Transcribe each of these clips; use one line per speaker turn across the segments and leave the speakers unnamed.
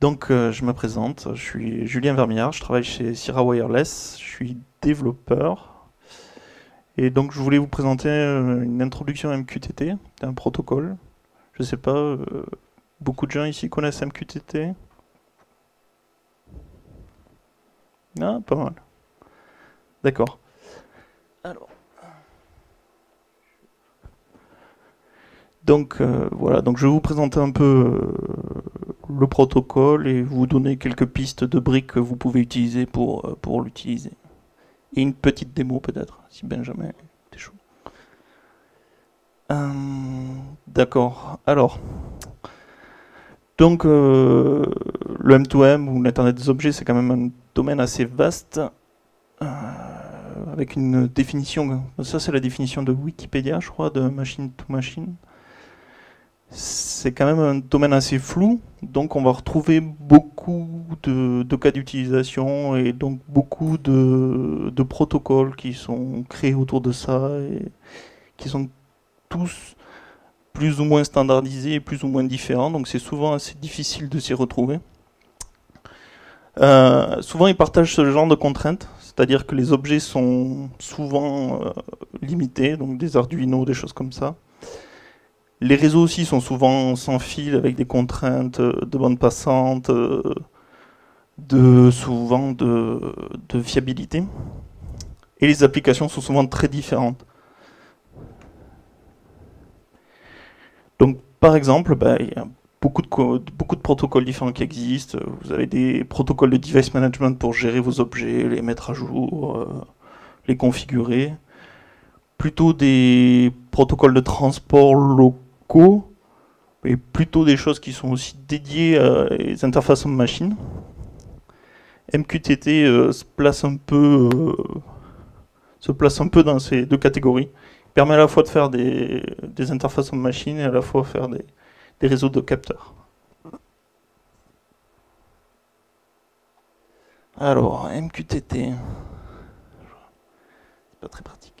Donc, je me présente, je suis Julien Vermiard, je travaille chez Sierra Wireless, je suis développeur. Et donc, je voulais vous présenter une introduction à MQTT, un protocole. Je sais pas, beaucoup de gens ici connaissent MQTT? Ah, pas mal. D'accord. Alors, donc voilà, donc je vais vous présenter un peu le protocole et vous donner quelques pistes de briques que vous pouvez utiliser pour l'utiliser. Et une petite démo peut-être, si Benjamin était chaud. Euh, d'accord. Alors, donc le M2M ou l'Internet des objets, c'est quand même un domaine assez vaste, euh, avec une définition. Ça, c'est la définition de Wikipédia, je crois, de machine to machine. C'est quand même un domaine assez flou, donc on va retrouver beaucoup de cas d'utilisation et donc beaucoup de protocoles qui sont créés autour de ça et qui sont tous plus ou moins standardisés et plus ou moins différents, donc c'est souvent assez difficile de s'y retrouver. Souvent ils partagent ce genre de contraintes, c'est-à-dire que les objets sont souvent limités, donc des Arduino, des choses comme ça. Les réseaux aussi sont souvent sans fil avec des contraintes de bande passante, souvent de fiabilité. Et les applications sont souvent très différentes. Donc par exemple, il y a beaucoup de protocoles différents qui existent. Vous avez des protocoles de device management pour gérer vos objets, les mettre à jour, les configurer. Plutôt des protocoles de transport locaux, et plutôt des choses qui sont aussi dédiées à les interfaces homme-machine. MQTT se place un peu dans ces deux catégories. Il permet à la fois de faire des interfaces homme-machine et à la fois faire des réseaux de capteurs. Alors, MQTT, c'est pas très pratique.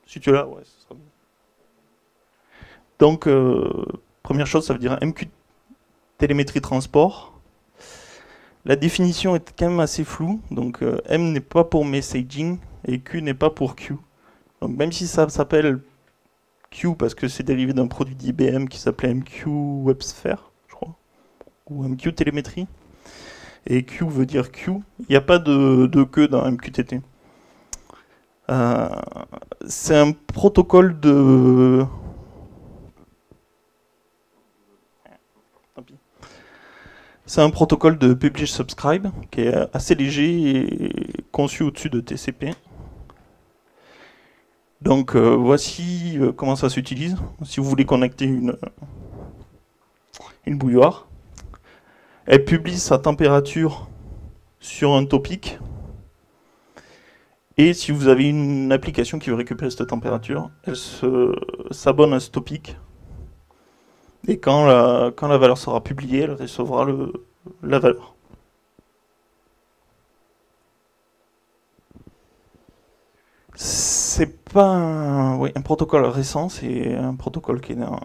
Si tu es là, ouais, ce sera bien. Donc, première chose, ça veut dire MQ télémétrie transport. La définition est quand même assez floue, donc M n'est pas pour messaging et Q n'est pas pour Q. Donc même si ça s'appelle Q parce que c'est dérivé d'un produit d'IBM qui s'appelait MQ WebSphere, je crois, ou MQ télémétrie, et Q veut dire Q, il n'y a pas de queue dans MQTT. C'est un protocole de... C'est un protocole de Publish Subscribe qui est assez léger et conçu au-dessus de TCP. Donc voici comment ça s'utilise. Si vous voulez connecter une bouilloire, elle publie sa température sur un topic. Et si vous avez une application qui veut récupérer cette température, elle s'abonne à ce topic. Et quand la valeur sera publiée, elle recevra la valeur. C'est pas un protocole récent, c'est un protocole qui est né en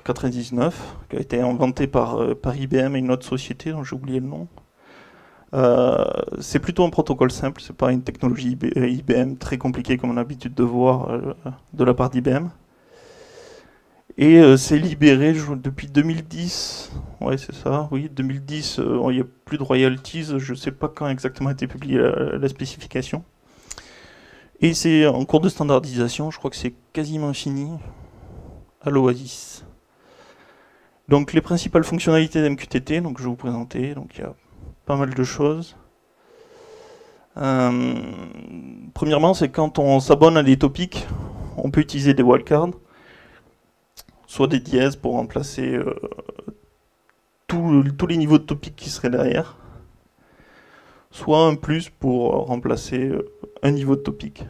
99, qui a été inventé par IBM et une autre société dont j'ai oublié le nom. C'est plutôt un protocole simple, c'est pas une technologie IBM très compliquée comme on a l'habitude de voir de la part d'IBM. Et c'est libéré depuis 2010. Ouais, c'est ça, oui, 2010, il n'y a plus de royalties, je sais pas quand exactement a été publiée la spécification. Et c'est en cours de standardisation, je crois que c'est quasiment fini à l'Oasis. Donc les principales fonctionnalités d'MQTT, donc je vais vous présenter, donc il y a pas mal de choses. Premièrement, c'est quand on s'abonne à des topics, on peut utiliser des wildcards, soit des dièses pour remplacer tous les niveaux de topics qui seraient derrière, soit un plus pour remplacer un niveau de topic.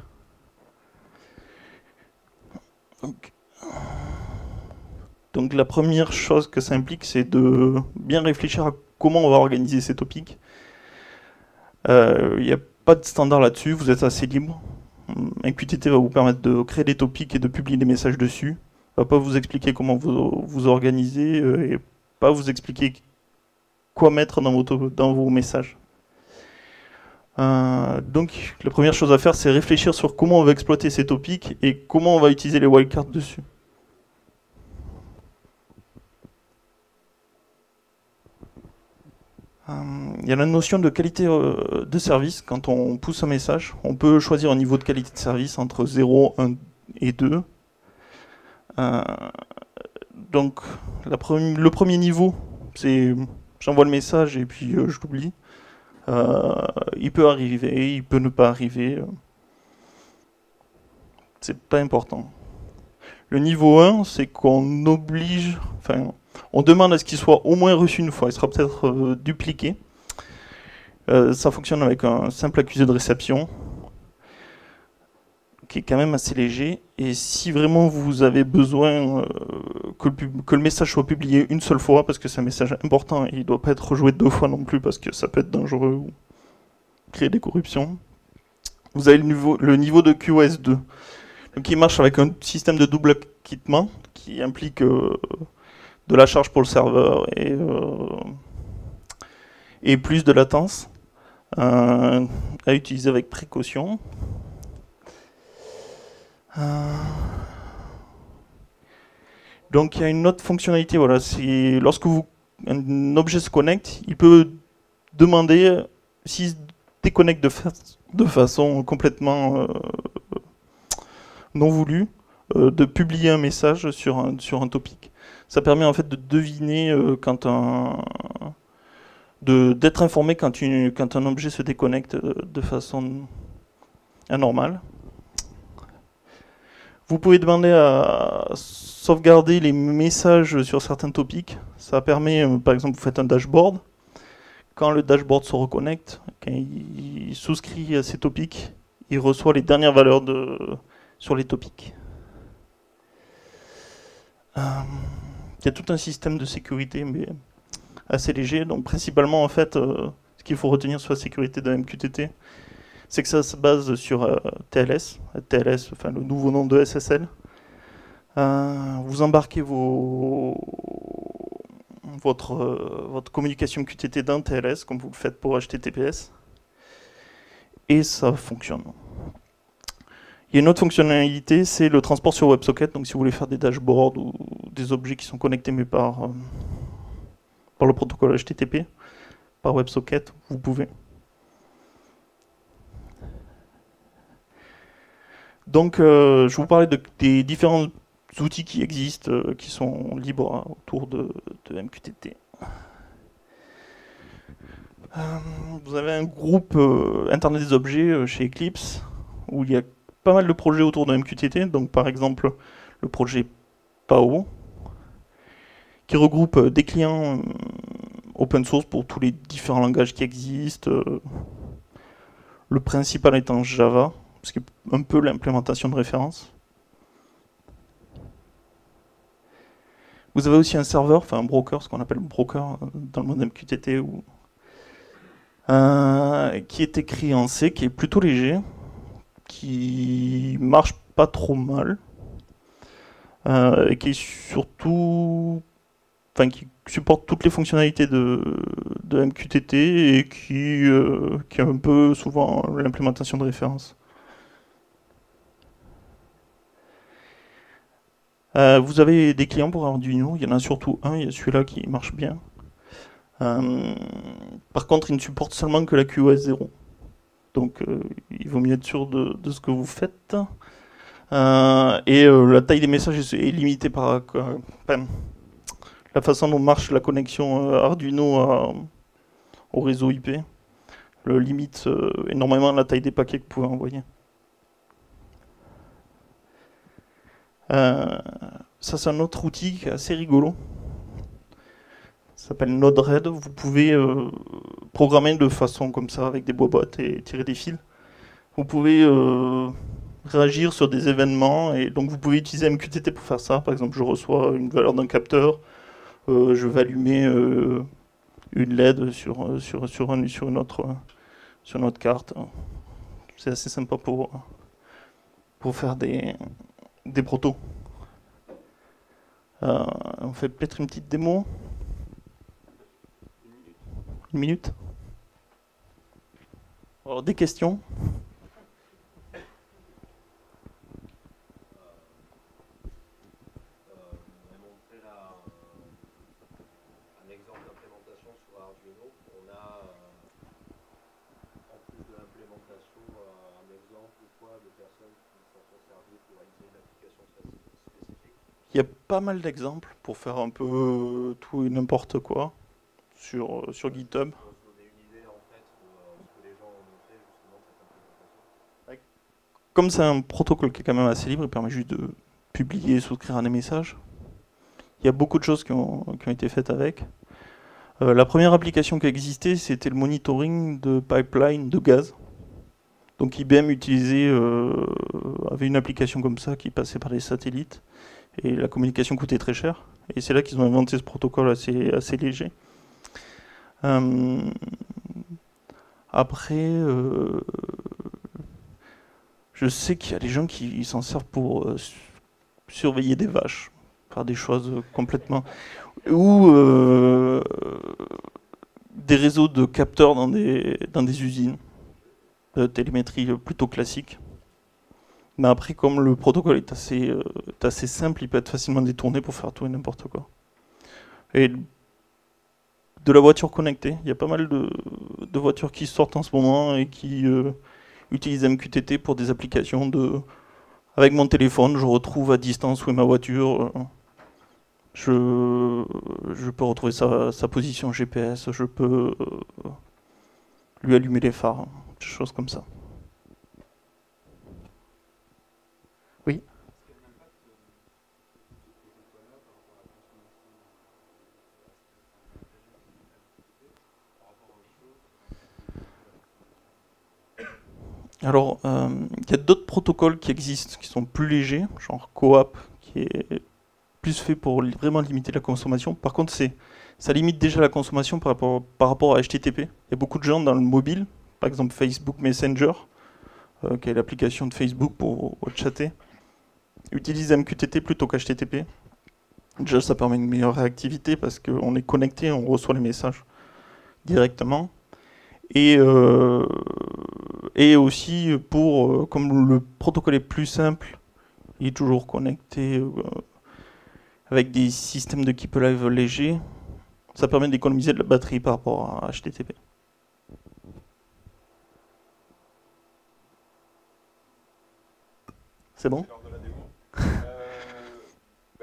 Donc la première chose que ça implique, c'est de bien réfléchir à comment on va organiser ces topics. Il n'y a pas de standard là-dessus, vous êtes assez libre. MQTT va vous permettre de créer des topics et de publier des messages dessus. va pas vous expliquer comment vous organiser et pas vous expliquer quoi mettre dans vos messages. Donc la première chose à faire, c'est réfléchir sur comment on va exploiter ces topics et comment on va utiliser les wildcards dessus. Il y a la notion de qualité de service. Quand on pousse un message, on peut choisir un niveau de qualité de service entre 0, 1 et 2. Donc le premier niveau, c'est j'envoie le message et puis je l'oublie. Il peut arriver, il peut ne pas arriver. C'est pas important. Le niveau 1, c'est qu'on oblige, enfin, on demande à ce qu'il soit au moins reçu une fois. Il sera peut-être dupliqué. Ça fonctionne avec un simple accusé de réception, qui est quand même assez léger. Et si vraiment vous avez besoin que le message soit publié une seule fois, parce que c'est un message important et il ne doit pas être rejoué 2 fois non plus, parce que ça peut être dangereux ou créer des corruptions, vous avez le niveau de QoS 2. Donc il marche avec un système de double acquittement qui implique de la charge pour le serveur et plus de latence à utiliser avec précaution. Donc il y a une autre fonctionnalité, voilà, c'est lorsque un objet se connecte, il peut demander s'il se déconnecte de façon complètement non voulue, de publier un message sur un topic. Ça permet en fait de deviner d'être informé quand un objet se déconnecte de façon anormale. Vous pouvez demander à sauvegarder les messages sur certains topics. Ça permet, par exemple, vous faites un dashboard. Quand le dashboard se reconnecte, quand il souscrit à ces topics, il reçoit les dernières valeurs sur les topics. Il y a tout un système de sécurité, mais assez léger. Donc principalement, en fait, ce qu'il faut retenir sur la sécurité de MQTT, c'est que ça se base sur TLS, enfin le nouveau nom de SSL. Vous embarquez votre communication QTT dans TLS, comme vous le faites pour HTTPS, et ça fonctionne. Il y a une autre fonctionnalité, c'est le transport sur WebSocket. Donc si vous voulez faire des dashboards ou des objets qui sont connectés mais par le protocole HTTP, par WebSocket, vous pouvez. Donc je vous parlais des différents outils qui existent, qui sont libres autour de MQTT. Vous avez un groupe Internet des objets chez Eclipse, où il y a pas mal de projets autour de MQTT, donc par exemple le projet PAO, qui regroupe des clients open source pour tous les différents langages qui existent, le principal étant Java, ce qui est un peu l'implémentation de référence. Vous avez aussi un serveur, enfin un broker, ce qu'on appelle broker dans le monde MQTT, qui est écrit en C, qui est plutôt léger, qui marche pas trop mal, et qui est surtout, enfin qui supporte toutes les fonctionnalités de MQTT et qui est un peu souvent l'implémentation de référence. Vous avez des clients pour Arduino, il y en a surtout un, il y a celui-là qui marche bien. Par contre, il ne supporte seulement que la QoS 0. Donc il vaut mieux être sûr de ce que vous faites. La taille des messages est limitée par la façon dont marche la connexion Arduino au réseau IP. Le limite énormément la taille des paquets que vous pouvez envoyer. Ça c'est un autre outil qui est assez rigolo. Ça s'appelle Node-RED. Vous pouvez programmer de façon comme ça avec des boîtes et tirer des fils. Vous pouvez réagir sur des événements et donc vous pouvez utiliser MQTT pour faire ça. Par exemple, je reçois une valeur d'un capteur, je vais allumer une LED sur une autre carte. C'est assez sympa pour faire des protos. On fait peut-être une petite démo. Une minute. Alors, des questions? Il y a pas mal d'exemples pour faire un peu tout et n'importe quoi sur GitHub. Comme c'est un protocole qui est quand même assez libre, il permet juste de publier, souscrire à des messages. Il y a beaucoup de choses qui ont été faites avec. La première application qui existait, c'était le monitoring de pipeline de gaz. Donc IBM avait une application comme ça qui passait par les satellites. Et la communication coûtait très cher. Et c'est là qu'ils ont inventé ce protocole assez léger. Après, je sais qu'il y a des gens qui s'en servent pour surveiller des vaches, faire des choses complètement... Ou des réseaux de capteurs dans des usines de télémétrie plutôt classique. Mais après, comme le protocole est assez simple, il peut être facilement détourné pour faire tout et n'importe quoi. Et de la voiture connectée, il y a pas mal de voitures qui sortent en ce moment et qui utilisent MQTT pour des applications avec mon téléphone, je retrouve à distance où est ma voiture. Je peux retrouver sa position GPS, je peux lui allumer les phares, des choses comme ça. Oui. Alors, il y a d'autres protocoles qui existent, qui sont plus légers, genre CoAP, qui est plus fait pour vraiment limiter la consommation. Par contre, ça limite déjà la consommation par rapport à HTTP. Il y a beaucoup de gens dans le mobile, par exemple Facebook Messenger, qui est l'application de Facebook pour chatter, utilisent MQTT plutôt qu'HTTP. Déjà, ça permet une meilleure réactivité parce qu'on est connecté, on reçoit les messages directement. Et aussi, comme le protocole est plus simple, il est toujours connecté avec des systèmes de keep alive légers, ça permet d'économiser de la batterie par rapport à HTTP. C'est bon?
Lors de la démo.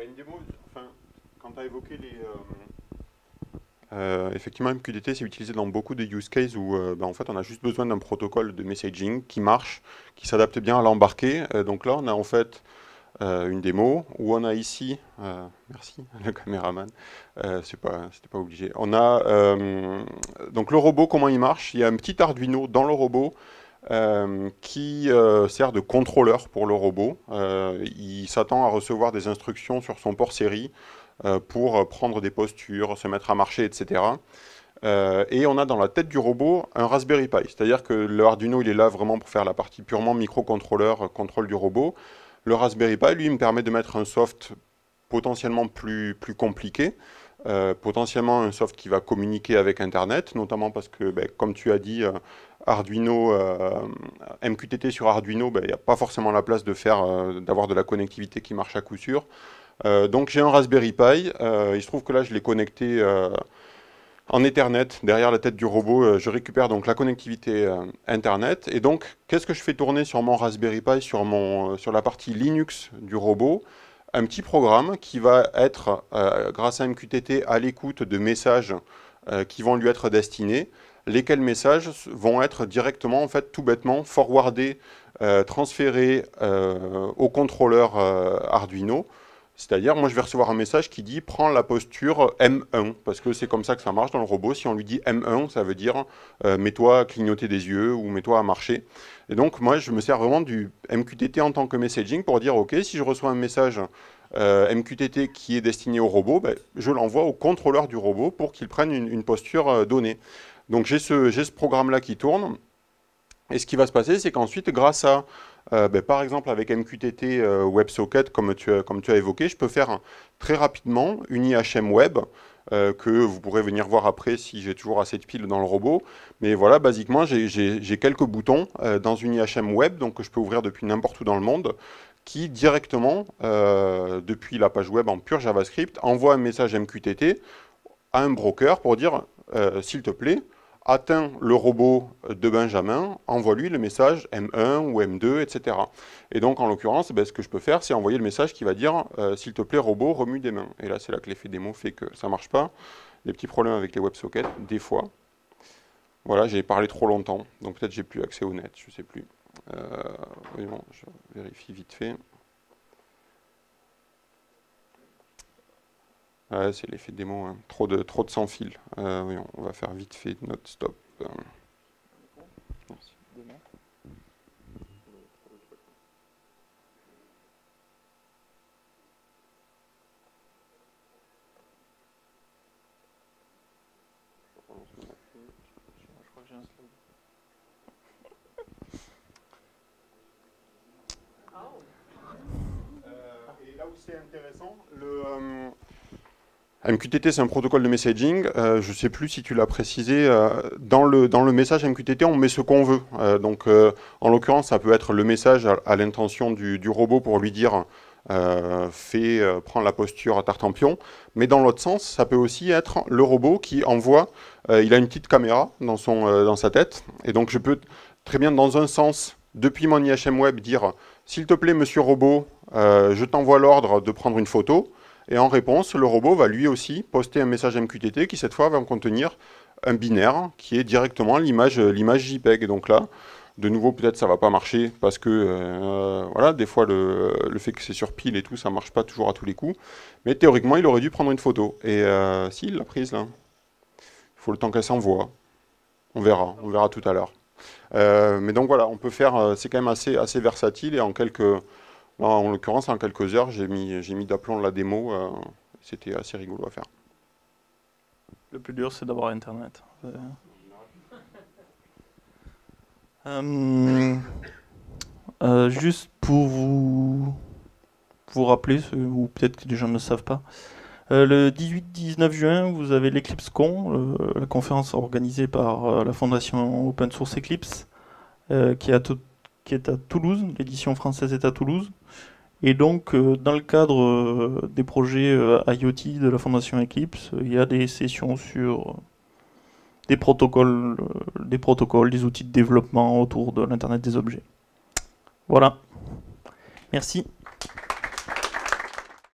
Une démo, enfin, quand tu as évoqué effectivement, MQTT, c'est utilisé dans beaucoup de use cases où en fait, on a juste besoin d'un protocole de messaging qui marche, qui s'adapte bien à l'embarqué. Donc là, on a en fait une démo où on a ici, merci le caméraman, c'était pas obligé. On a donc le robot, comment il marche? Il y a un petit Arduino dans le robot qui sert de contrôleur pour le robot. Il s'attend à recevoir des instructions sur son port série pour prendre des postures, se mettre à marcher, etc. Et on a dans la tête du robot un Raspberry Pi, c'est-à-dire que le Arduino il est là vraiment pour faire la partie purement microcontrôleur, contrôle du robot. Le Raspberry Pi, lui, me permet de mettre un soft potentiellement plus compliqué, potentiellement un soft qui va communiquer avec Internet, notamment parce que, comme tu as dit, Arduino, MQTT sur Arduino, il n'y a pas forcément la place d'avoir de la connectivité qui marche à coup sûr. Donc j'ai un Raspberry Pi, il se trouve que là je l'ai connecté en Ethernet derrière la tête du robot, je récupère donc la connectivité Internet. Et donc qu'est-ce que je fais tourner sur mon Raspberry Pi, sur la partie Linux du robot? Un petit programme qui va être, grâce à MQTT, à l'écoute de messages qui vont lui être destinés, lesquels messages vont être directement, en fait, tout bêtement, forwardés, transférés au contrôleur Arduino. C'est-à-dire, moi, je vais recevoir un message qui dit « Prends la posture M1 », parce que c'est comme ça que ça marche dans le robot. Si on lui dit M1, ça veut dire « Mets-toi à clignoter des yeux » ou « Mets-toi à marcher ». Et donc, moi, je me sers vraiment du MQTT en tant que messaging pour dire « Ok, si je reçois un message MQTT qui est destiné au robot, je l'envoie au contrôleur du robot pour qu'il prenne une posture donnée ». Donc, j'ai ce programme-là qui tourne. Et ce qui va se passer, c'est qu'ensuite, grâce à Par exemple, avec MQTT WebSocket, comme tu as évoqué, je peux faire très rapidement une IHM web que vous pourrez venir voir après si j'ai toujours assez de piles dans le robot. Mais voilà, basiquement, j'ai quelques boutons dans une IHM web, donc que je peux ouvrir depuis n'importe où dans le monde, qui directement, depuis la page web en pur JavaScript, envoie un message MQTT à un broker pour dire, s'il te plaît, atteins le robot de Benjamin, envoie-lui le message M1 ou M2, etc. Et donc, en l'occurrence, ce que je peux faire, c'est envoyer le message qui va dire s'il te plaît, robot, remue des mains. Et là, c'est là que l'effet démo fait que ça ne marche pas. Des petits problèmes avec les WebSockets, des fois. Voilà, j'ai parlé trop longtemps, donc peut-être j'ai plus accès au net, je ne sais plus. Voyons, je vérifie vite fait. Ouais, c'est l'effet démo, hein. Trop de sans fil. Voyons, on va faire vite fait note stop. Merci. Et là où c'est intéressant, MQTT, c'est un protocole de messaging. Je ne sais plus si tu l'as précisé. Dans le message MQTT, on met ce qu'on veut. En l'occurrence, ça peut être le message à l'intention du robot pour lui dire prends la posture à Tartampion. Mais dans l'autre sens, ça peut aussi être le robot qui envoie. Il a une petite caméra dans sa tête. Et donc, je peux très bien, dans un sens, depuis mon IHM Web, dire s'il te plaît, monsieur robot, je t'envoie l'ordre de prendre une photo. Et en réponse, le robot va lui aussi poster un message MQTT qui, cette fois, va contenir un binaire qui est directement l'image JPEG. Et donc là, de nouveau, peut-être ça ne va pas marcher parce que, voilà, des fois, le fait que c'est sur pile et tout, ça ne marche pas toujours à tous les coups. Mais théoriquement, il aurait dû prendre une photo. Et si, il l'a prise, là. Il faut le temps qu'elle s'envoie. On verra tout à l'heure. Mais donc voilà, on peut faire, c'est quand même assez versatile et en l'occurrence, en quelques heures, j'ai mis d'aplomb la démo. C'était assez rigolo à faire.
Le plus dur, c'est d'avoir Internet. Juste pour vous rappeler, ou peut-être que les gens ne le savent pas, le 18-19 juin, vous avez l'EclipseCon, la conférence organisée par la fondation Open Source Eclipse, qui est à Toulouse, l'édition française est à Toulouse. Et donc, dans le cadre des projets IoT de la Fondation Eclipse, il y a des sessions sur des protocoles, des outils de développement autour de l'Internet des objets. Voilà. Merci.